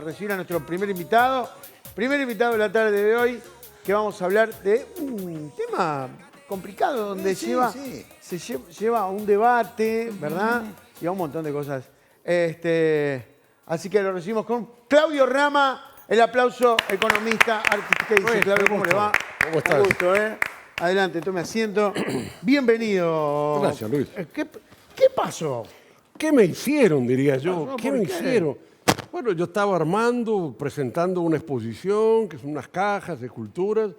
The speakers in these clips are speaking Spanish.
a recibir a nuestro primer invitado. Primer invitado de la tarde de hoy, que vamos a hablar de un tema complicado, donde lleva a un debate, ¿verdad? Y a un montón de cosas. Así que lo recibimos con Claudio Rama, el aplauso, economista, artista. ¿Qué dice, Claudio? ¿Cómo le va? ¿Cómo estás? Un gusto, ¿eh? Adelante, tome asiento. Bienvenido. Gracias, Luis. ¿Qué pasó? ¿Qué me hicieron, diría yo? pasó? ¿Qué ¿Por me qué? hicieron? Bueno, yo estaba armando, presentando una exposición, que son unas cajas de esculturas,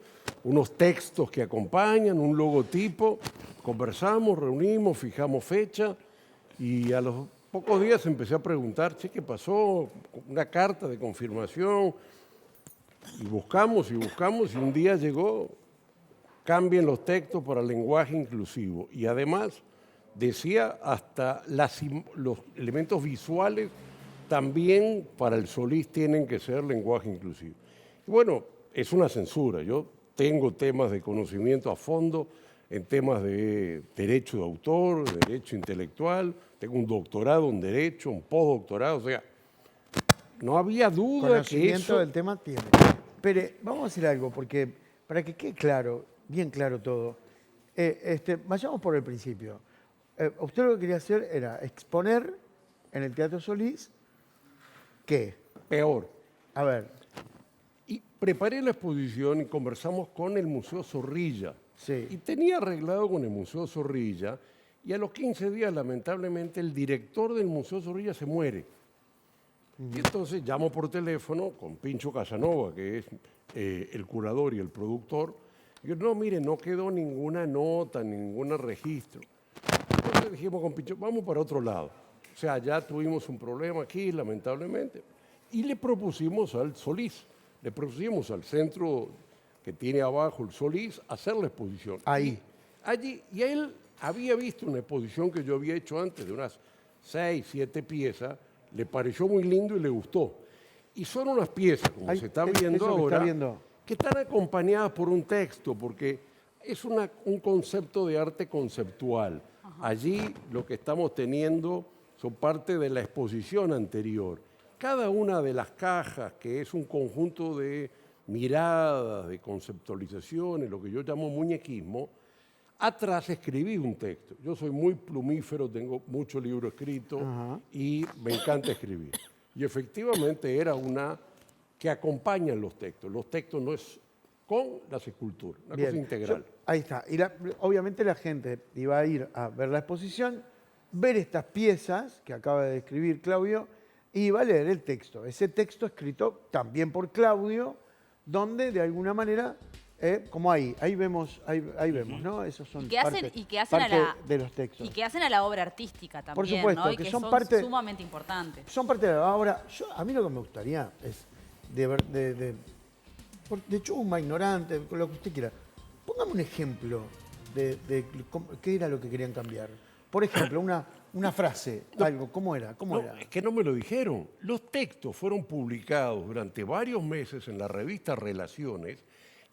unos textos que acompañan, un logotipo. Conversamos, reunimos, fijamos fecha y a los pocos días empecé a preguntar, che, ¿qué pasó? Una carta de confirmación. Y buscamos y un día llegó, cambien los textos para lenguaje inclusivo. Y además decía hasta los elementos visuales también para el Solís tienen que ser lenguaje inclusivo. Y bueno, es una censura. Yo tengo temas de conocimiento a fondo en temas de derecho de autor, de derecho intelectual, tengo un doctorado en derecho, un postdoctorado, o sea, no había duda que Conocimiento eso... del tema tiene. Pero vamos a hacer algo, porque para que quede claro, bien claro todo, vayamos por el principio. Usted lo que quería hacer era exponer en el Teatro Solís, ¿qué? Peor. A ver, Y preparé la exposición y conversamos con el Museo Zorrilla. Sí. Y tenía arreglado con el Museo Zorrilla y a los 15 días, lamentablemente, el director del Museo Zorrilla se muere. Y entonces llamo por teléfono con Pincho Casanova, que es el curador y el productor. Y yo, no, mire, no quedó ninguna nota, ningún registro. Entonces dijimos con Pincho, vamos para otro lado. O sea, ya tuvimos un problema aquí, lamentablemente. Y le propusimos al Solís, le propusimos al centro que tiene abajo el Solís, hacer la exposición. Ahí. Y él había visto una exposición que yo había hecho antes de unas 6, 7 piezas, le pareció muy lindo y le gustó. Y son unas piezas, como Ahí, se está eso viendo que está ahora, viendo. que están acompañadas por un texto, porque es un concepto de arte conceptual. Allí lo que estamos teniendo son parte de la exposición anterior. Cada una de las cajas, que es un conjunto de miradas, de conceptualizaciones, lo que yo llamo muñequismo, atrás escribí un texto. Yo soy muy plumífero, tengo muchos libros escritos y me encanta escribir. Y efectivamente era una que acompañan los textos. Los textos no es con las esculturas, una cosa integral. Ahí está. Y obviamente la gente iba a ir a ver la exposición, ver estas piezas que acaba de describir Claudio, y iba a leer el texto. Ese texto escrito también por Claudio, donde de alguna manera, como ahí vemos, ¿no? Esos son parte de los textos. Y que hacen a la obra artística también, Por supuesto, ¿no? Y que que son son parte- sumamente importantes. Son parte de la obra. A mí lo que me gustaría es de chumba, ignorante, con lo que usted quiera. Póngame un ejemplo de qué era lo que querían cambiar. Por ejemplo, una frase, algo, ¿cómo era? No, es que no me lo dijeron. Los textos fueron publicados durante varios meses en la revista Relaciones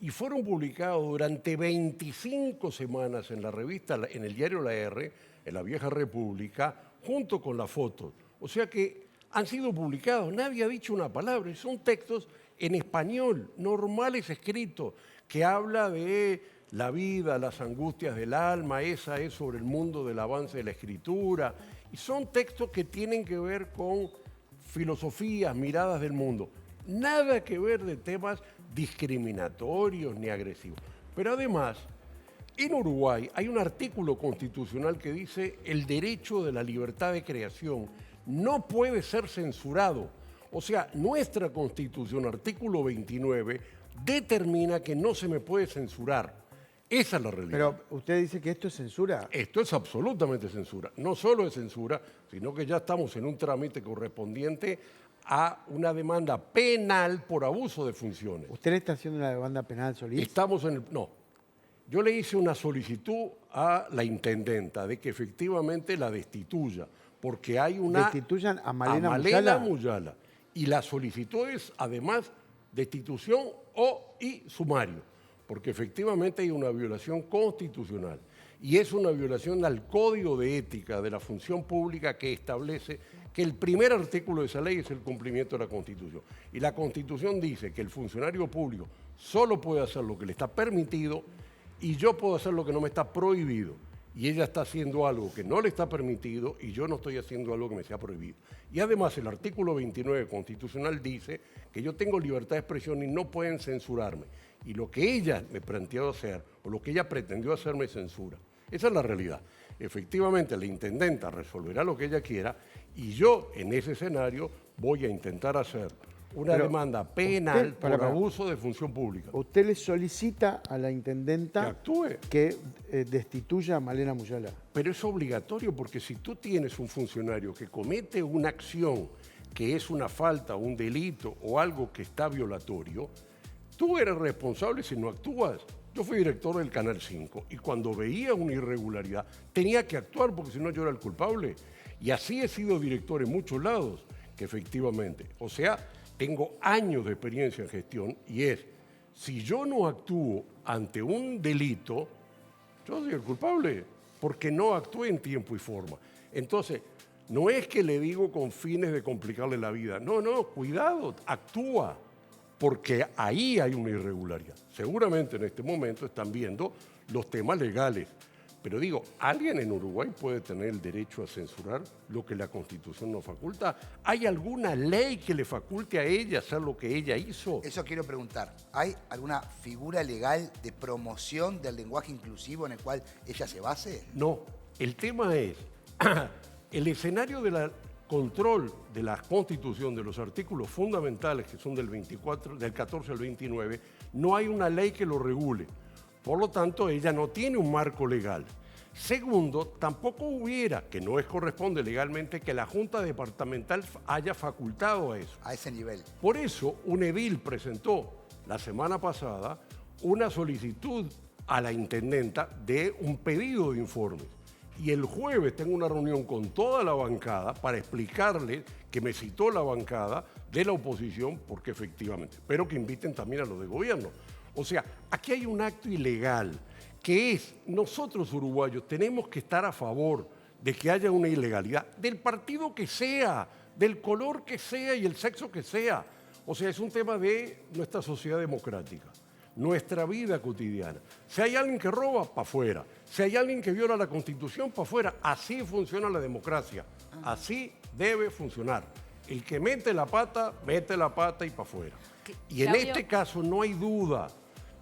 y fueron publicados durante 25 semanas en la revista, en el diario La R, en la Vieja República, junto con las fotos. O sea que han sido publicados, nadie ha dicho una palabra. Son textos en español, normales escritos, que habla de la vida, las angustias del alma, esa es sobre el mundo del avance de la escritura. Y son textos que tienen que ver con filosofías, miradas del mundo. Nada que ver de temas discriminatorios ni agresivos. Pero además, en Uruguay hay un artículo constitucional que dice el derecho de la libertad de creación no puede ser censurado. O sea, nuestra Constitución, artículo 29, determina que no se me puede censurar. Esa es la realidad. Pero usted dice que esto es censura. Esto es absolutamente censura. No solo es censura, sino que ya estamos en un trámite correspondiente a una demanda penal por abuso de funciones. ¿Usted le está haciendo una demanda penal, Solís? Estamos en el... No. Yo le hice una solicitud a la intendenta de que efectivamente la destituya, porque hay una... ¿Destituyan a Malena Muyala. Y la solicitud es, además, destitución y sumario, porque efectivamente hay una violación constitucional. Y es una violación al Código de Ética de la Función Pública que establece que el primer artículo de esa ley es el cumplimiento de la Constitución. Y la Constitución dice que el funcionario público solo puede hacer lo que le está permitido y yo puedo hacer lo que no me está prohibido. Y ella está haciendo algo que no le está permitido y yo no estoy haciendo algo que me sea prohibido. Y además el artículo 29 constitucional dice que yo tengo libertad de expresión y no pueden censurarme. Y lo que ella me planteó hacer o lo que ella pretendió hacer me censura. Esa es la realidad. Efectivamente, la intendenta resolverá lo que ella quiera y yo en ese escenario voy a intentar hacer una demanda penal por abuso de función pública. Usted le solicita a la intendenta que actúe, que destituya a Malena Muyala. pero es obligatorio porque si tú tienes un funcionario que comete una acción que es una falta, un delito o algo que está violatorio, tú eres responsable si no actúas. Yo fui director del Canal 5 y cuando veía una irregularidad tenía que actuar porque si no yo era el culpable. Y así he sido director en muchos lados, que efectivamente, o sea, tengo años de experiencia en gestión y es, si yo no actúo ante un delito, yo soy el culpable porque no actué en tiempo y forma. Entonces, no es que le digo con fines de complicarle la vida, no, cuidado, actúa. Porque ahí hay una irregularidad. Seguramente en este momento están viendo los temas legales. Pero digo, ¿alguien en Uruguay puede tener el derecho a censurar lo que la Constitución no faculta? ¿Hay alguna ley que le faculte a ella hacer lo que ella hizo? Eso quiero preguntar. ¿Hay alguna figura legal de promoción del lenguaje inclusivo en el cual ella se base? No, el tema es, el escenario del control de la Constitución, de los artículos fundamentales que son del 14 al 29, no hay una ley que lo regule. Por lo tanto, ella no tiene un marco legal. Segundo, tampoco hubiera, que no es corresponde legalmente, que la Junta Departamental haya facultado a eso. A ese nivel. Por eso, un edil presentó la semana pasada una solicitud a la intendenta de un pedido de informes. Y el jueves tengo una reunión con toda la bancada para explicarle que me citó la bancada de la oposición, porque efectivamente, pero que inviten también a los de gobierno. O sea, aquí hay un acto ilegal que es, nosotros uruguayos tenemos que estar a favor de que haya una ilegalidad, del partido que sea, del color que sea y el sexo que sea. O sea, es un tema de nuestra sociedad democrática, nuestra vida cotidiana. Si hay alguien que roba, para afuera. Si hay alguien que viola la Constitución, para afuera. Así funciona la democracia. Así debe funcionar. El que mete la pata y para afuera. Y en este caso no hay duda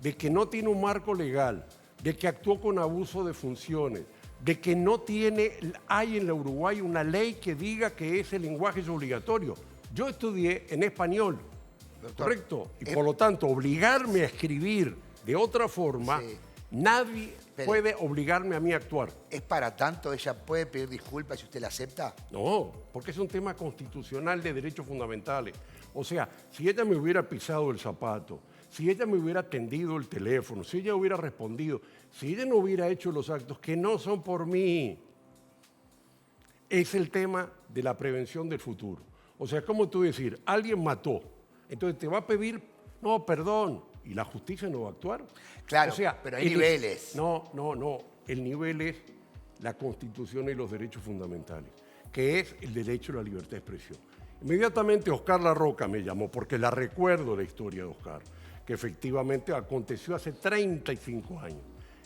de que no tiene un marco legal, de que actuó con abuso de funciones, de que no hay en la Uruguay una ley que diga que ese lenguaje es obligatorio. Yo estudié en español, doctor, correcto, y por lo tanto obligarme a escribir de otra forma, sí, nadie puede obligarme a mí a actuar. ¿Es para tanto? ¿Ella puede pedir disculpas si usted la acepta? No, porque es un tema constitucional de derechos fundamentales. O sea, si ella me hubiera pisado el zapato, si ella me hubiera atendido el teléfono, si ella hubiera respondido, si ella no hubiera hecho los actos que no son por mí, es el tema de la prevención del futuro. O sea, ¿cómo tú decir? Alguien mató, entonces te va a pedir, no, perdón, ¿y la justicia no va a actuar? Claro, o sea, pero hay niveles. No. El nivel es la Constitución y los derechos fundamentales, que es el derecho a la libertad de expresión. Inmediatamente Oscar La Roca me llamó, porque la recuerdo la historia de Oscar, que efectivamente aconteció hace 35 años.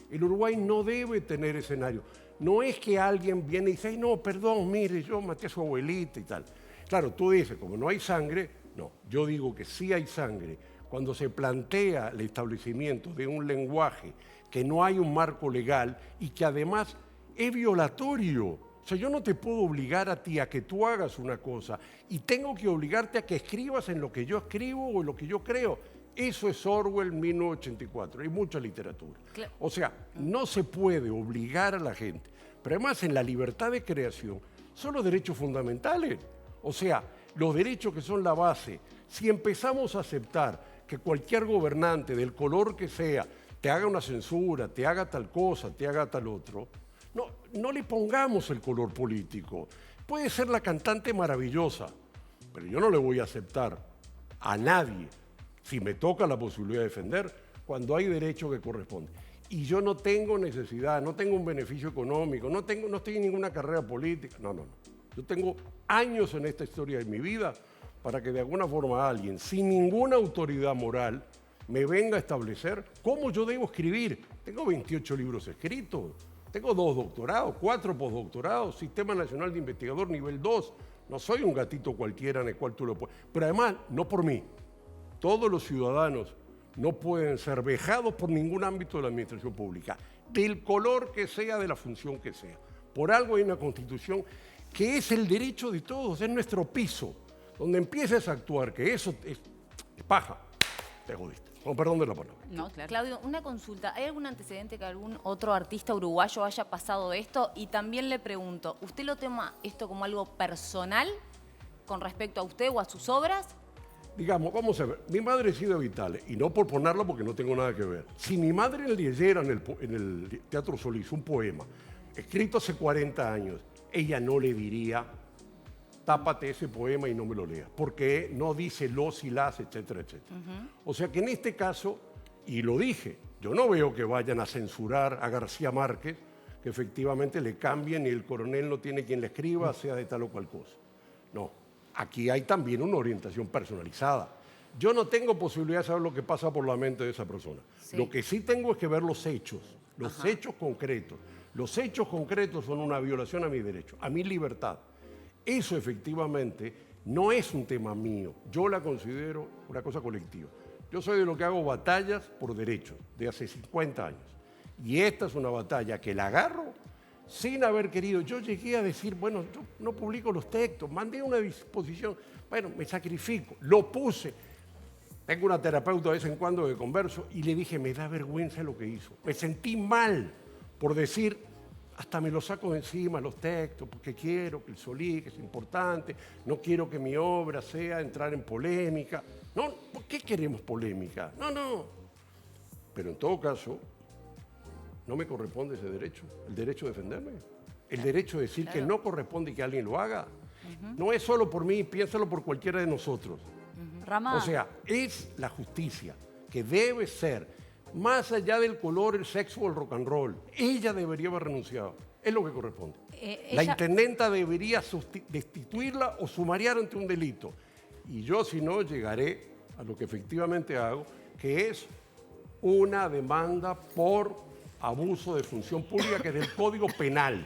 El Uruguay no debe tener escenario. No es que alguien viene y dice, ay, no, perdón, mire, yo maté a su abuelita y tal. Claro, tú dices, como no hay sangre, no. Yo digo que sí hay sangre. Cuando se plantea el establecimiento de un lenguaje que no hay un marco legal y que además es violatorio. O sea, yo no te puedo obligar a ti a que tú hagas una cosa y tengo que obligarte a que escribas en lo que yo escribo o en lo que yo creo. Eso es Orwell 1984, hay mucha literatura. Claro. O sea, no se puede obligar a la gente. Pero además en la libertad de creación son los derechos fundamentales. O sea, los derechos que son la base. Si empezamos a aceptar que cualquier gobernante, del color que sea, te haga una censura, te haga tal cosa, te haga tal otro, no le pongamos el color político. Puede ser la cantante maravillosa, pero yo no le voy a aceptar a nadie, si me toca la posibilidad de defender, cuando hay derecho que corresponde. y yo no tengo necesidad, no tengo un beneficio económico, no estoy en ninguna carrera política. No, no, no. Yo tengo años en esta historia de mi vida para que de alguna forma alguien, sin ninguna autoridad moral, me venga a establecer cómo yo debo escribir. Tengo 28 libros escritos, tengo 2 doctorados, 4 postdoctorados, Sistema Nacional de Investigador nivel 2. No soy un gatito cualquiera en el cual tú lo puedes. Pero además, no por mí. Todos los ciudadanos no pueden ser vejados por ningún ámbito de la administración pública, del color que sea, de la función que sea. Por algo hay una Constitución que es el derecho de todos, es nuestro piso. Donde empieces a actuar, que eso es paja, te jodiste. Con perdón de la palabra. No, claro. Claudio, una consulta. ¿Hay algún antecedente que algún otro artista uruguayo haya pasado esto? Y también le pregunto, ¿usted lo toma esto como algo personal con respecto a usted o a sus obras? Digamos, vamos a ver, mi madre es Ida Vitale, y no por ponerla porque no tengo nada que ver. Si mi madre leyera en el Teatro Solís un poema escrito hace 40 años, ella no le diría, tápate ese poema y no me lo leas, porque no dice los y las, etcétera, etcétera. O sea que en este caso, y lo dije, yo no veo que vayan a censurar a García Márquez, que efectivamente le cambien y el coronel no tiene quien le escriba, sea de tal o cual cosa. No, aquí hay también una orientación personalizada. Yo no tengo posibilidad de saber lo que pasa por la mente de esa persona. Sí. Lo que sí tengo es que ver los hechos hechos concretos. Los hechos concretos son una violación a mi derecho, a mi libertad. Eso efectivamente no es un tema mío, yo la considero una cosa colectiva. Yo soy de lo que hago batallas por derechos, de hace 50 años. Y esta es una batalla que la agarro sin haber querido. Yo llegué a decir, bueno, yo no publico los textos, mandé una disposición, bueno, me sacrifico, lo puse. Tengo una terapeuta de vez en cuando que converso y le dije, me da vergüenza lo que hizo. Me sentí mal por decir, hasta me lo saco de encima los textos, porque quiero que el Solís, que es importante, no quiero que mi obra sea entrar en polémica. No, ¿por qué queremos polémica? No, no. Pero en todo caso, no me corresponde ese derecho, el derecho a defenderme, el derecho a decir que no corresponde que alguien lo haga. No es solo por mí, piénsalo por cualquiera de nosotros. Rama, O sea, es la justicia que debe ser, más allá del color, el sexo o el rock and roll. Ella debería haber renunciado. Es lo que corresponde. La intendenta debería destituirla o sumariar ante un delito. Y yo, si no, llegaré a lo que efectivamente hago, que es una demanda por abuso de función pública, que es del Código Penal.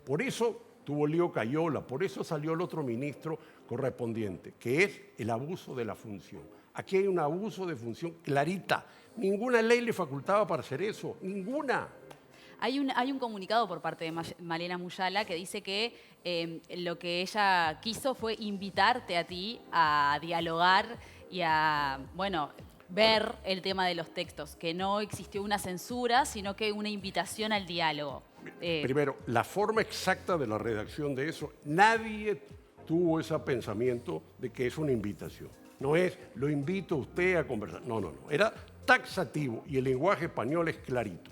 Por eso tuvo lío Cayola, por eso salió el otro ministro correspondiente, que es el abuso de la función. Aquí hay un abuso de función clarita. Ninguna ley le facultaba para hacer eso, ninguna. hay un comunicado por parte de Malena Muyala que dice que lo que ella quiso fue invitarte a ti a dialogar y a, bueno, ver el tema de los textos, que no existió una censura, sino que una invitación al diálogo. Primero, la forma exacta de la redacción de eso, nadie tuvo ese pensamiento de que es una invitación. No es, lo invito a usted a conversar. No, no, no. Era taxativo y el lenguaje español es clarito.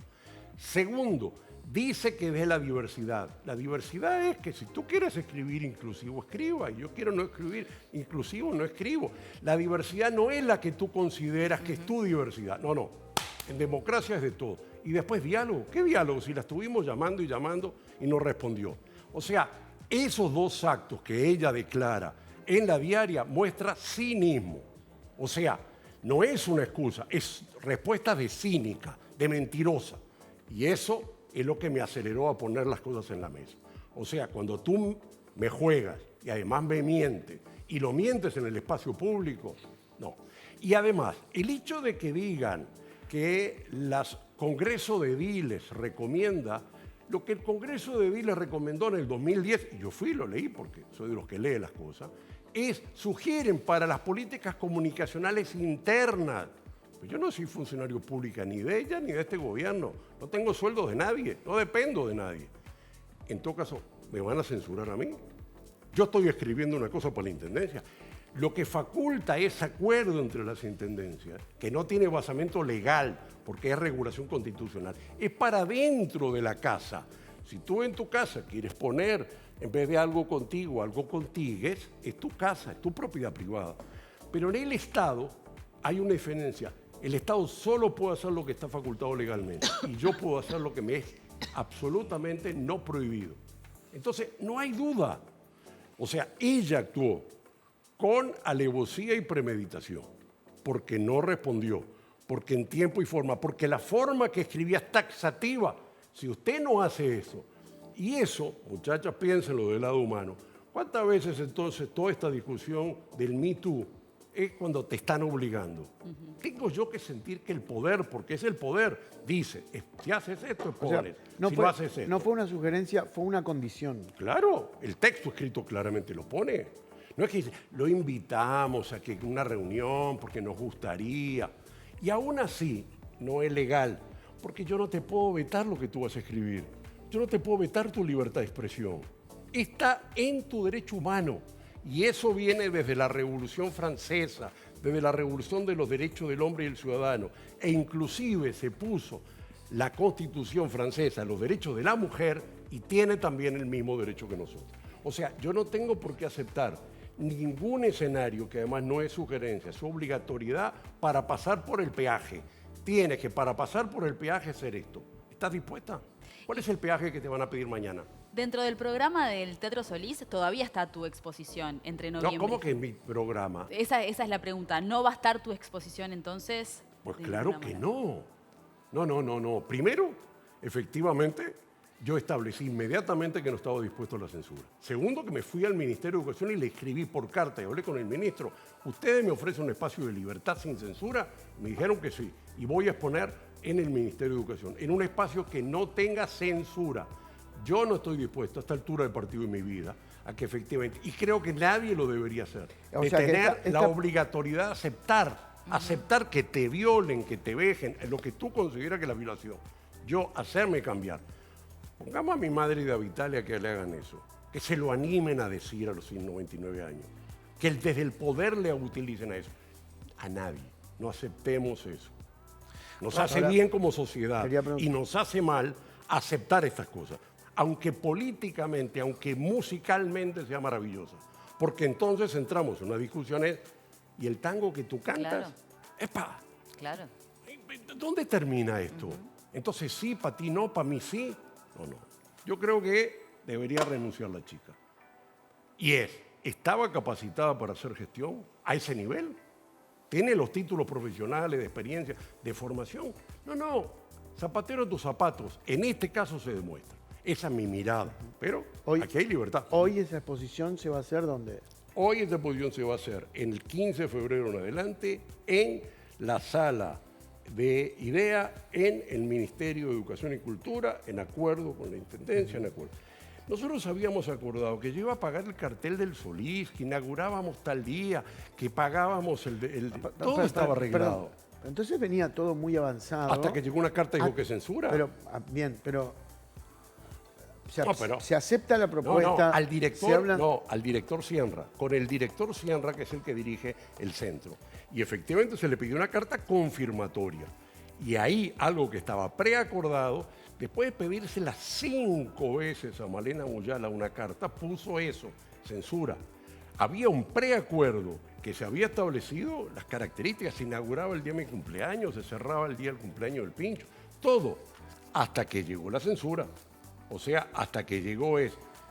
Segundo, dice que de la diversidad. La diversidad es que si tú quieres escribir inclusivo, escriba. Y yo quiero no escribir inclusivo, no escribo. La diversidad no es la que tú consideras que es tu diversidad. No, no. En democracia es de todo. Y después diálogo. ¿Qué diálogo? Si la estuvimos llamando y llamando y no respondió. O sea, esos dos actos que ella declara en la diaria muestra cinismo. O sea, no es una excusa, es respuesta de cínica, de mentirosa. Y eso es lo que me aceleró a poner las cosas en la mesa. O sea, cuando tú me juegas y además me mientes, y lo mientes en el espacio público, no. Y además, el hecho de que digan que el Congreso de Ediles recomienda lo que el Congreso de Ediles recomendó en el 2010, y yo fui y lo leí porque soy de los que lee las cosas, sugieren para las políticas comunicacionales internas. Pues yo no soy funcionario público ni de ella ni de este gobierno. No tengo sueldo de nadie, no dependo de nadie. En todo caso, ¿me van a censurar a mí? Yo estoy escribiendo una cosa para la Intendencia. Lo que faculta ese acuerdo entre las intendencias, que no tiene basamento legal, porque es regulación constitucional, es para dentro de la casa. Si tú en tu casa quieres poner, en vez de algo contigo, algo contigues, es tu casa, es tu propiedad privada. Pero en el Estado hay una diferencia. El Estado solo puede hacer lo que está facultado legalmente y yo puedo hacer lo que me es absolutamente no prohibido. Entonces, no hay duda. O sea, ella actuó con alevosía y premeditación, porque no respondió, porque en tiempo y forma, porque la forma que escribía es taxativa. Si usted no hace eso, y eso, muchachas, piénsenlo del lado humano, ¿cuántas veces entonces toda esta discusión del Me Too es cuando te están obligando? Tengo yo que sentir que el poder, porque es el poder, dice, si haces esto es O sea, poder, no, si fue, no haces esto. no fue una sugerencia, fue una condición. Claro, el texto escrito claramente lo pone. No es que dice, lo invitamos a que una reunión porque nos gustaría. Y aún así, no es legal, porque yo no te puedo vetar lo que tú vas a escribir. Yo no te puedo vetar tu libertad de expresión. Está en tu derecho humano. Y eso viene desde la Revolución Francesa, desde la Revolución de los Derechos del Hombre y el Ciudadano. E inclusive se puso la Constitución francesa, los derechos de la mujer, y tiene también el mismo derecho que nosotros. O sea, yo no tengo por qué aceptar ningún escenario, que además no es sugerencia, es obligatoriedad para pasar por el peaje. Tienes que, para pasar por el peaje, hacer esto. ¿Estás dispuesta? ¿Cuál es el peaje que te van a pedir mañana? Dentro del programa del Teatro Solís todavía está tu exposición entre noviembre. No, ¿cómo que en mi programa? Esa es la pregunta. ¿No va a estar tu exposición entonces? Pues de claro ninguna que manera? no. No. Primero, efectivamente, yo establecí inmediatamente que no estaba dispuesto a la censura. Segundo, que me fui al Ministerio de Educación y le escribí por carta y hablé con el ministro. ¿Ustedes me ofrecen un espacio de libertad sin censura? Me dijeron que sí. Y voy a exponer en el Ministerio de Educación, en un espacio que no tenga censura. Yo no estoy dispuesto a esta altura del partido y mi vida a que efectivamente, y creo que nadie lo debería hacer, O de sea, que tener esta- la obligatoriedad de aceptar que te violen, que te vejen, en lo que tú consideras que es la violación. Yo hacerme cambiar. Pongamos a mi madre y a Vitalia que le hagan eso, que se lo animen a decir a los 99 años, que desde el poder le utilicen a eso. A nadie, no aceptemos eso. Nos hace Ahora, bien como sociedad quería preguntar- y nos hace mal aceptar estas cosas, aunque políticamente, aunque musicalmente sea maravillosa, porque entonces entramos en unas discusiones y el tango que tú cantas, Claro. ¡epa! Claro. ¿Dónde termina esto? Entonces sí, para ti no, para mí sí. No. Yo creo que debería renunciar la chica. Y ¿estaba capacitada para hacer gestión a ese nivel? ¿Tiene los títulos profesionales, de experiencia, de formación? No. Zapatero a tus zapatos. En este caso se demuestra. Esa es mi mirada. Pero aquí hay libertad. Hoy esa exposición se va a hacer ¿dónde? Hoy esta exposición se va a hacer en el 15 de febrero en adelante en la sala de IDEA en el Ministerio de Educación y Cultura, en acuerdo con la Intendencia, en acuerdo. Nosotros habíamos acordado que yo iba a pagar el cartel del Solís, que inaugurábamos tal día, que pagábamos todo estaba arreglado. Perdón. Entonces venía todo muy avanzado. Hasta que llegó una carta y dijo Ah, que censura. Pero, pero pero- se acepta la propuesta. al se director, habla- al director Sienra, con el director Sienra, que es el que dirige el centro. Y efectivamente se le pidió una carta confirmatoria. Y ahí, algo que estaba preacordado, después de pedírsela 5 veces a Malena Muyala una carta, puso eso, censura. Había un preacuerdo que se había establecido, las características, se inauguraba el día de mi cumpleaños, se cerraba el día del cumpleaños del Pincho, todo, hasta que llegó la censura. O sea, hasta que llegó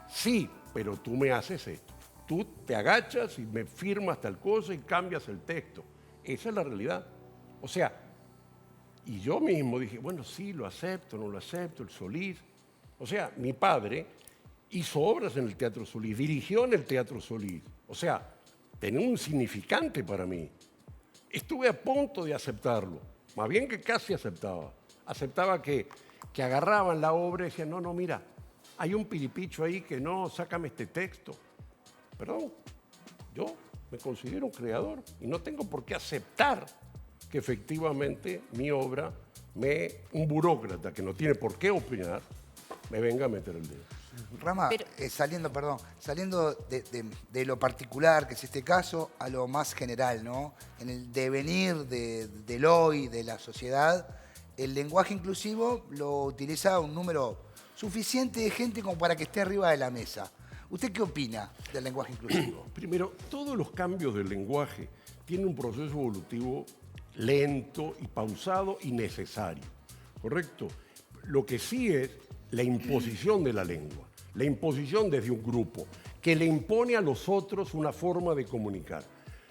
sí, pero tú me haces esto. Tú te agachas y me firmas tal cosa y cambias el texto. Esa es la realidad. O sea, y yo mismo dije, bueno, sí, lo acepto, no lo acepto, el Solís. O sea, mi padre hizo obras en el Teatro Solís, dirigió en el Teatro Solís. O sea, tenía un significante para mí. Estuve a punto de aceptarlo, más bien que casi aceptaba. Aceptaba que agarraban la obra y decían, no, mira, hay un piripicho ahí que no, sácame este texto. Perdón, yo me considero un creador y no tengo por qué aceptar que efectivamente mi obra, un burócrata que no tiene por qué opinar, me venga a meter el dedo. Rama, Pero- saliendo de lo particular, que es este caso, a lo más general, ¿no? En el devenir del hoy, de la sociedad, el lenguaje inclusivo lo utiliza un número suficiente de gente como para que esté arriba de la mesa. ¿Usted qué opina del lenguaje inclusivo? Primero, todos los cambios del lenguaje tienen un proceso evolutivo lento y pausado y necesario, ¿correcto? Lo que sí es la imposición de la lengua, la imposición desde un grupo que le impone a los otros una forma de comunicar.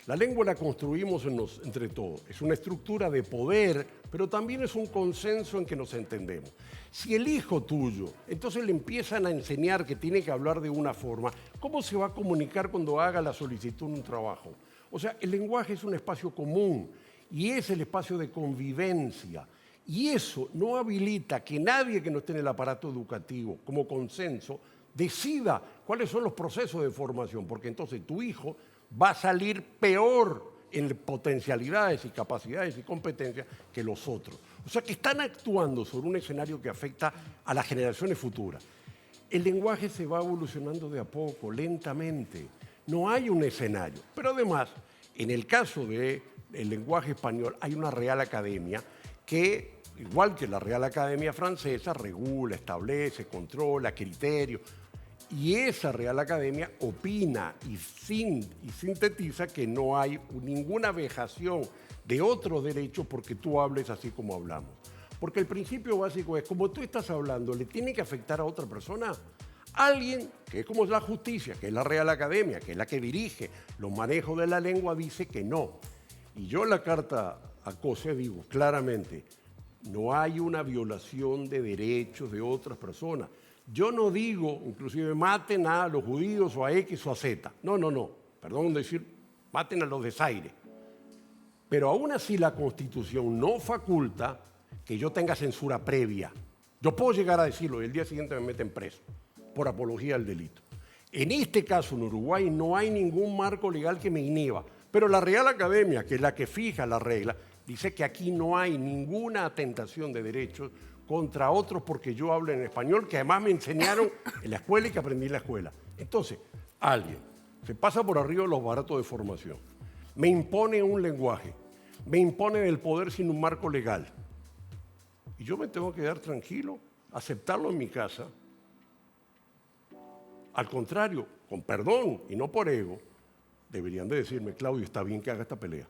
La lengua la construimos entre todos. Es una estructura de poder, pero también es un consenso en que nos entendemos. Si el hijo tuyo, entonces le empiezan a enseñar que tiene que hablar de una forma, ¿cómo se va a comunicar cuando haga la solicitud de un trabajo? O sea, el lenguaje es un espacio común y es el espacio de convivencia. Y eso no habilita que nadie que no esté en el aparato educativo como consenso decida cuáles son los procesos de formación, porque entonces tu hijo va a salir peor en potencialidades y capacidades y competencias que los otros. O sea que están actuando sobre un escenario que afecta a las generaciones futuras. El lenguaje se va evolucionando de a poco, lentamente. No hay un escenario. Pero además, en el caso del lenguaje español, hay una Real Academia que, igual que la Real Academia Francesa, regula, establece, controla, criterios. Y esa Real Academia opina y sintetiza que no hay ninguna vejación de otro derecho porque tú hables así como hablamos. Porque el principio básico es, como tú estás hablando, ¿le tiene que afectar a otra persona? Alguien, que es como la justicia, que es la Real Academia, que es la que dirige los manejos de la lengua, dice que no. Y yo en la carta a COSE digo claramente, no hay una violación de derechos de otras personas. Yo no digo, inclusive, maten a los judíos o a X o a Z. No, no, no. Perdón decir, maten a los de Zaire. Pero aún así la Constitución no faculta que yo tenga censura previa. Yo puedo llegar a decirlo y el día siguiente me meten preso por apología al delito. En este caso, en Uruguay, no hay ningún marco legal que me inhiba. Pero la Real Academia, que es la que fija la regla, dice que aquí no hay ninguna atentación de derechos contra otros porque yo hablo en español, que además me enseñaron en la escuela y que aprendí en la escuela. Entonces, alguien se pasa por arriba los baratos de formación, me impone un lenguaje, me impone el poder sin un marco legal. Y yo me tengo que quedar tranquilo, aceptarlo en mi casa. Al contrario, con perdón y no por ego, deberían de decirme, Claudio, está bien que haga esta pelea.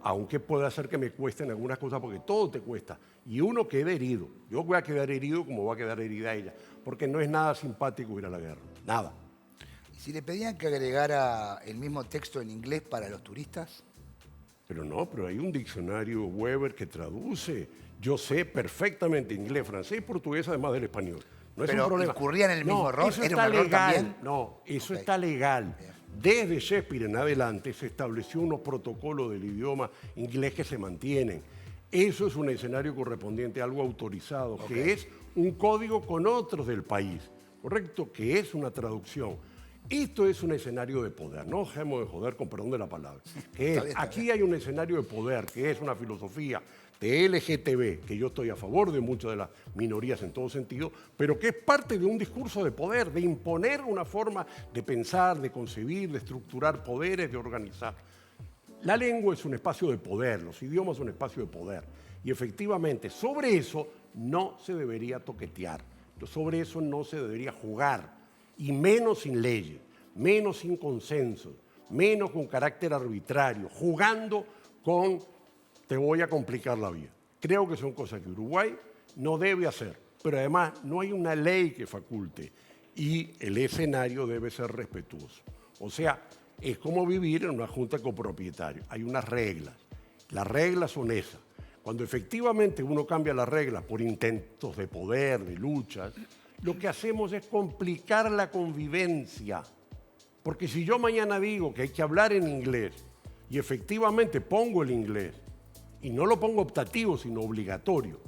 Aunque pueda hacer que me cuesten algunas cosas, porque todo te cuesta. Y uno queda herido. Yo voy a quedar herido como va a quedar herida ella. Porque no es nada simpático ir a la guerra. Nada. ¿Y si le pedían que agregara el mismo texto en inglés para los turistas? Pero hay un diccionario Weber que traduce. Yo sé perfectamente inglés, francés y portugués, además del español. No es un problema. ¿Incurrían en el mismo error? Eso ¿Era un está error legal. también? No, eso Ok. está legal. Bien. Desde Shakespeare en adelante se estableció unos protocolos del idioma inglés que se mantienen. Eso es un escenario correspondiente a algo autorizado, que es un código con otros del país, ¿correcto? Que es una traducción. Esto es un escenario de poder, no dejemos de joder con perdón de la palabra. Que es, aquí hay un escenario de poder, que es una filosofía de LGTB, que yo estoy a favor de muchas de las minorías en todo sentido, pero que es parte de un discurso de poder, de imponer una forma de pensar, de concebir, de estructurar poderes, de organizar. La lengua es un espacio de poder, los idiomas son un espacio de poder. Y efectivamente, sobre eso no se debería toquetear, sobre eso no se debería jugar, y menos sin leyes, menos sin consenso, menos con carácter arbitrario, jugando con te voy a complicar la vida. Creo que son cosas que Uruguay no debe hacer, pero además no hay una ley que faculte y el escenario debe ser respetuoso. O sea, es como vivir en una junta copropietaria. Hay unas reglas. Las reglas son esas. Cuando efectivamente uno cambia las reglas por intentos de poder, de luchas, lo que hacemos es complicar la convivencia. Porque si yo mañana digo que hay que hablar en inglés y efectivamente pongo el inglés, y no lo pongo optativo, sino obligatorio.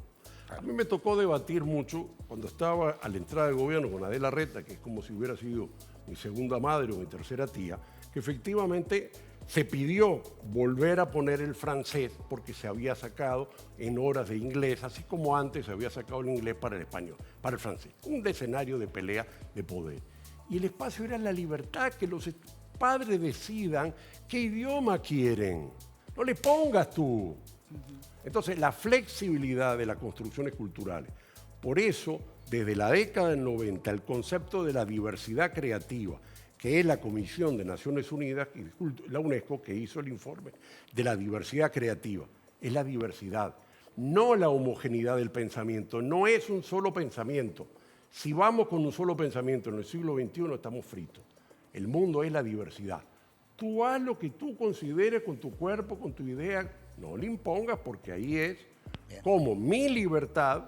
A mí me tocó debatir mucho cuando estaba a la entrada del gobierno con Adela Reta, que es como si hubiera sido mi segunda madre o mi tercera tía, que efectivamente se pidió volver a poner el francés porque se había sacado en horas de inglés, así como antes se había sacado el inglés para el español, para el francés. Un escenario de pelea de poder. Y el espacio era la libertad, que los padres decidan qué idioma quieren. No le pongas tú. Entonces, la flexibilidad de las construcciones culturales. Por eso, desde la década del 90, el concepto de la diversidad creativa, que es la Comisión de Naciones Unidas y la UNESCO que hizo el informe de la diversidad creativa, es la diversidad, no la homogeneidad del pensamiento. No es un solo pensamiento. Si vamos con un solo pensamiento en el siglo XXI, estamos fritos. El mundo es la diversidad. Tú haz lo que tú consideres con tu cuerpo, con tu idea, no le impongas, porque ahí es como mi libertad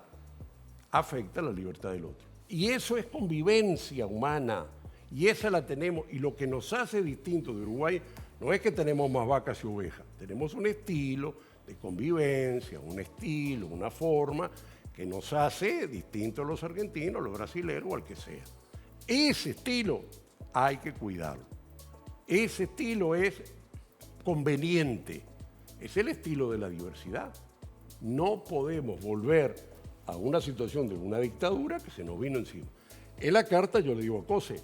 afecta la libertad del otro. Y eso es convivencia humana, y esa la tenemos. Y lo que nos hace distintos de Uruguay no es que tenemos más vacas y ovejas, tenemos un estilo de convivencia, un estilo, una forma que nos hace distintos a los argentinos, los brasileños o al que sea. Ese estilo hay que cuidarlo. Ese estilo es conveniente, es el estilo de la diversidad. No podemos volver a una situación de una dictadura que se nos vino encima. En la carta yo le digo a Cose,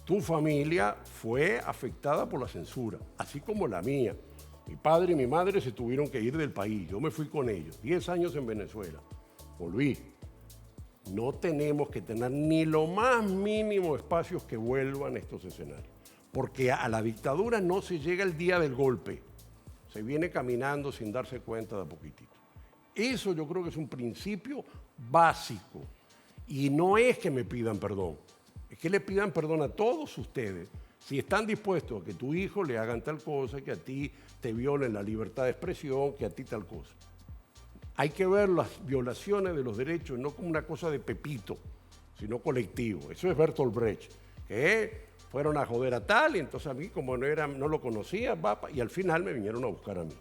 tu familia fue afectada por la censura, así como la mía. Mi padre y mi madre se tuvieron que ir del país, yo me fui con ellos, 10 años en Venezuela, volví. No tenemos que tener ni lo más mínimo espacios que vuelvan estos escenarios, porque a la dictadura no se llega el día del golpe, se viene caminando sin darse cuenta de a poquitito. Eso yo creo que es un principio básico, y no es que me pidan perdón, es que le pidan perdón a todos ustedes si están dispuestos a que tu hijo le hagan tal cosa, que a ti te violen la libertad de expresión, que a ti tal cosa. Hay que ver las violaciones de los derechos no como una cosa de Pepito, sino colectivo. Eso es Bertolt Brecht, que fueron a joder a tal, y entonces a mí, como no lo conocía, y al final me vinieron a buscar a mí.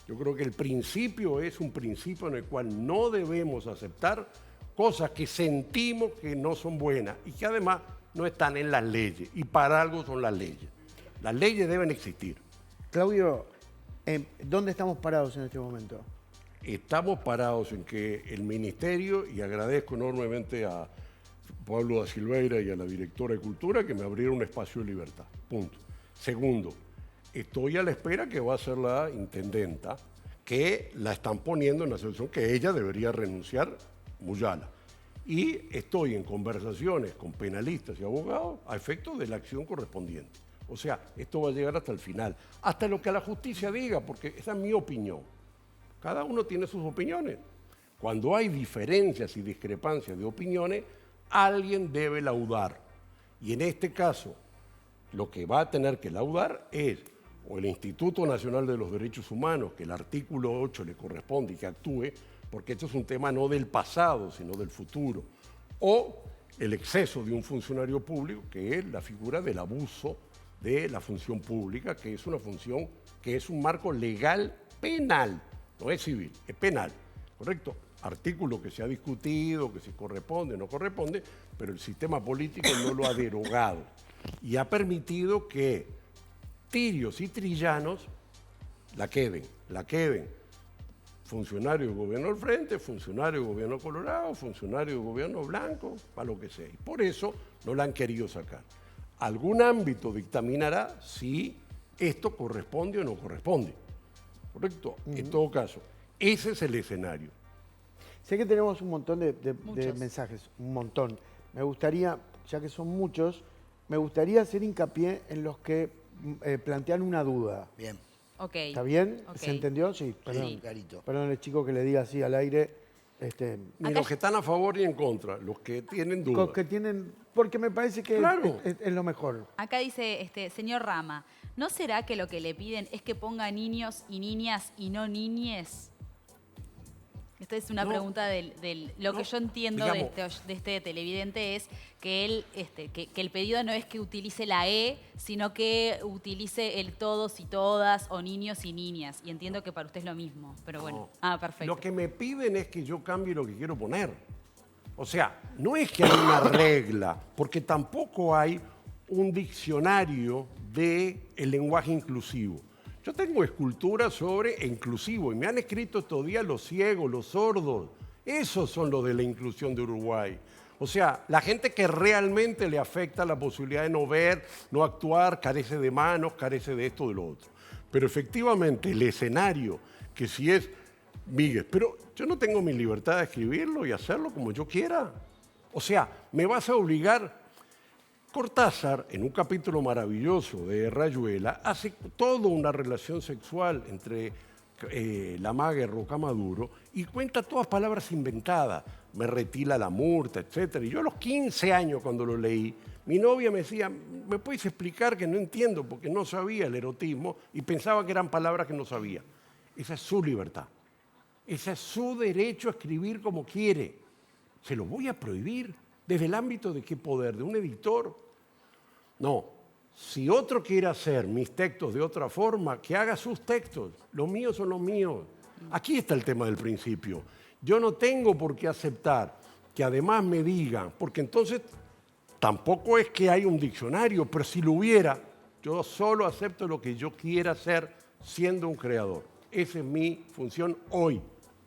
Yo creo que el principio es un principio en el cual no debemos aceptar cosas que sentimos que no son buenas y que además no están en las leyes, y para algo son las leyes. Las leyes deben existir. Claudio, ¿dónde estamos parados en este momento? Estamos parados en que el ministerio, y agradezco enormemente a Pablo da Silveira y a la directora de Cultura que me abrieron un espacio de libertad. Punto. Segundo, estoy a la espera que va a ser la intendenta, que la están poniendo en la situación que ella debería renunciar, Muyala. Y estoy en conversaciones con penalistas y abogados a efecto de la acción correspondiente. O sea, esto va a llegar hasta el final, hasta lo que la justicia diga, porque esa es mi opinión. Cada uno tiene sus opiniones. Cuando hay diferencias y discrepancias de opiniones, alguien debe laudar. Y en este caso, lo que va a tener que laudar es o el Instituto Nacional de los Derechos Humanos, que el artículo 8 le corresponde y que actúe, porque esto es un tema no del pasado, sino del futuro, o el exceso de un funcionario público, que es la figura del abuso de la función pública, que es una función que es un marco legal penal, no es civil, es penal, ¿correcto? Artículo que se ha discutido, que si corresponde o no corresponde, pero el sistema político no lo ha derogado y ha permitido que tirios y trillanos la queden. Funcionario del gobierno al frente, funcionario del gobierno colorado, funcionario del gobierno blanco, para lo que sea. Y por eso no la han querido sacar. Algún ámbito dictaminará si esto corresponde o no corresponde. ¿Correcto? En todo caso, ese es el escenario. Sé que tenemos un montón de mensajes, un montón. Me gustaría, ya que son muchos, me gustaría hacer hincapié en los que plantean una duda. Bien. Ok. ¿Está bien? Ok. ¿Se entendió? Sí, perdón. Sí, clarito. Perdón, el chico que le diga así al aire. Ni los que están a favor ni en contra, los que tienen dudas. Que tienen, porque me parece que Claro. es lo mejor. Acá dice, señor Rama, ¿no será que lo que le piden es que ponga niños y niñas y no niñes? Esta es una No. pregunta lo que yo entiendo digamos, de este televidente es que él, que el pedido no es que utilice la E, sino que utilice el todos y todas o niños y niñas. Y entiendo que para usted es lo mismo, pero bueno. No. Perfecto. Lo que me piden es que yo cambie lo que quiero poner. O sea, no es que hay una regla, porque tampoco hay un diccionario del lenguaje inclusivo. Yo tengo esculturas sobre inclusivo y me han escrito estos días los ciegos, los sordos. Esos son los de la inclusión de Uruguay. O sea, la gente que realmente le afecta la posibilidad de no ver, no actuar, carece de manos, carece de esto, de lo otro. Pero efectivamente el escenario, que si es Miguel, pero yo no tengo mi libertad de escribirlo y hacerlo como yo quiera. O sea, me vas a obligar. Cortázar, en un capítulo maravilloso de Rayuela, hace toda una relación sexual entre Lamague Rocamadouro, y cuenta todas palabras inventadas. Me retila la murta, etc. Y yo a los 15 años cuando lo leí, mi novia me decía, ¿me puedes explicar que no entiendo? Porque no sabía el erotismo y pensaba que eran palabras que no sabía. Esa es su libertad. Ese es su derecho a escribir como quiere. ¿Se lo voy a prohibir? ¿Desde el ámbito de qué poder? ¿De un editor? No. Si otro quiere hacer mis textos de otra forma, que haga sus textos. Los míos son los míos. Aquí está el tema del principio. Yo no tengo por qué aceptar que además me digan, porque entonces tampoco es que hay un diccionario, pero si lo hubiera, yo solo acepto lo que yo quiera hacer siendo un creador. Esa es mi función hoy.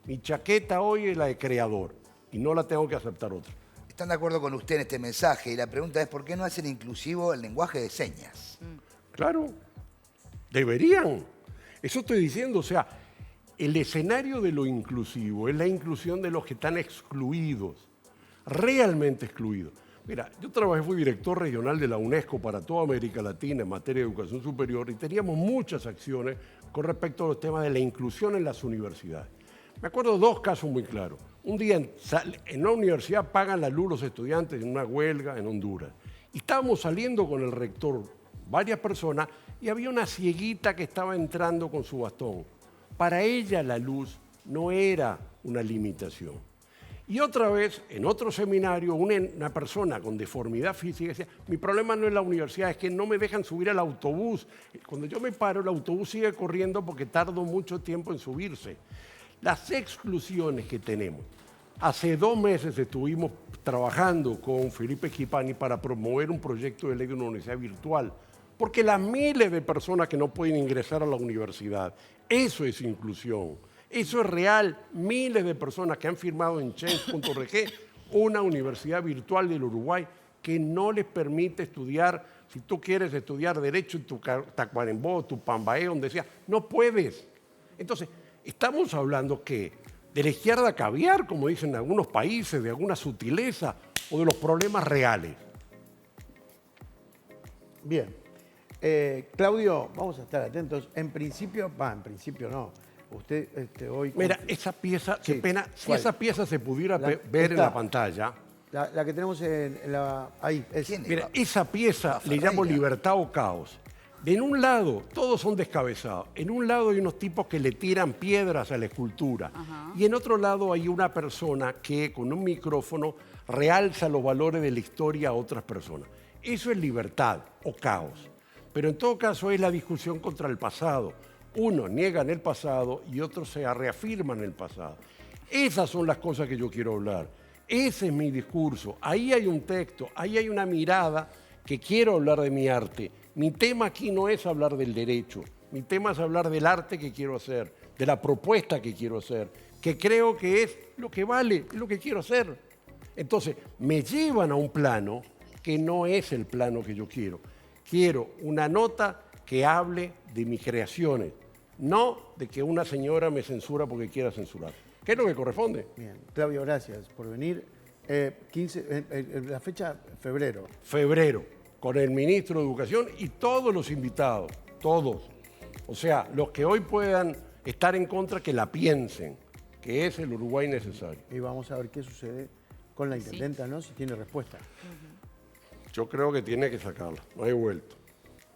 Mi chaqueta hoy es la de creador y no la tengo que aceptar otra. Están de acuerdo con usted en este mensaje y la pregunta es ¿por qué no hacen inclusivo el lenguaje de señas? Claro, deberían. Eso estoy diciendo, o sea, el escenario de lo inclusivo es la inclusión de los que están excluidos, realmente excluidos. Mira, yo fui director regional de la UNESCO para toda América Latina en materia de educación superior y teníamos muchas acciones con respecto a los temas de la inclusión en las universidades. Me acuerdo de dos casos muy claros. Un día en una universidad pagan la luz los estudiantes en una huelga en Honduras. Y estábamos saliendo con el rector, varias personas, y había una cieguita que estaba entrando con su bastón. Para ella la luz no era una limitación. Y otra vez, en otro seminario, una persona con deformidad física decía, mi problema no es la universidad, es que no me dejan subir al autobús. Cuando yo me paro, el autobús sigue corriendo porque tardo mucho tiempo en subirse. Las exclusiones que tenemos. Hace 2 meses estuvimos trabajando con Felipe Schipani para promover un proyecto de ley de una universidad virtual, porque las miles de personas que no pueden ingresar a la universidad, eso es inclusión, eso es real. Miles de personas que han firmado en change.org una universidad virtual del Uruguay que no les permite estudiar. Si tú quieres estudiar Derecho en tu Tacuarembó, tu Pambaé, donde sea, no puedes. Entonces, estamos hablando que de la izquierda caviar, como dicen en algunos países, de alguna sutileza o de los problemas reales. Bien. Claudio, vamos a estar atentos. En principio no. Usted hoy... Mira, esa pieza, Sí. qué pena, si ¿Cuál? esa pieza se pudiera ver en está. la pantalla. La que tenemos en la... Ahí. ¿Quién es? Mira, esa pieza le llamo libertad o caos. En un lado, todos son descabezados. En un lado hay unos tipos que le tiran piedras a la escultura. Y en otro lado hay una persona que con un micrófono realza los valores de la historia a otras personas. Eso es libertad o caos. Pero en todo caso es la discusión contra el pasado. Unos niegan el pasado y otros se reafirman el pasado. Esas son las cosas que yo quiero hablar. Ese es mi discurso. Ahí hay un texto, ahí hay una mirada que quiero hablar de mi arte. Mi tema aquí no es hablar del derecho, mi tema es hablar del arte que quiero hacer, de la propuesta que quiero hacer, que creo que es lo que vale, es lo que quiero hacer. Entonces, me llevan a un plano que no es el plano que yo quiero. Quiero una nota que hable de mis creaciones, no de que una señora me censura porque quiera censurar. ¿Qué es lo que corresponde? Bien. Claudio, gracias por venir. 15, la fecha, febrero. Febrero, con el ministro de Educación y todos los invitados, todos. O sea, los que hoy puedan estar en contra, que la piensen, que es el Uruguay necesario. Y vamos a ver qué sucede con la intendenta, ¿no? Si tiene respuesta. Yo creo que tiene que sacarla, no hay vuelto.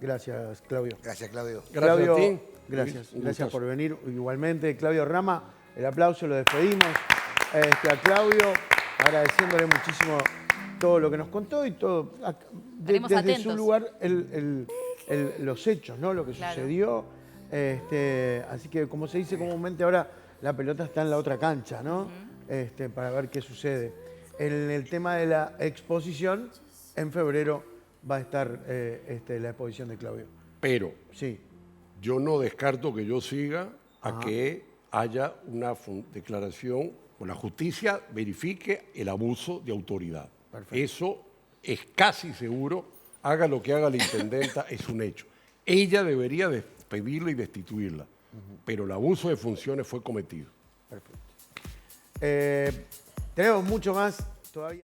Gracias, Claudio. Gracias, Claudio. Gracias Claudio, a ti. Gracias, Un gracias gustazo. por venir. Igualmente, Claudio Rama, el aplauso, lo despedimos. A Claudio, agradeciéndole muchísimo todo lo que nos contó y todo. Estaremos Desde atentos. su lugar, los hechos, ¿no? Lo que Claro. sucedió. Así que, como se dice comúnmente ahora, la pelota está en la otra cancha, ¿no? Para ver qué sucede. En el tema de la exposición, en febrero va a estar la exposición de Claudio. Pero Sí. yo no descarto que yo siga a que haya una declaración o la justicia verifique el abuso de autoridad. Perfecto. Eso es casi seguro, haga lo que haga la intendenta, es un hecho. Ella debería despedirla y destituirla, pero el abuso de funciones fue cometido. Perfecto. Tenemos mucho más todavía.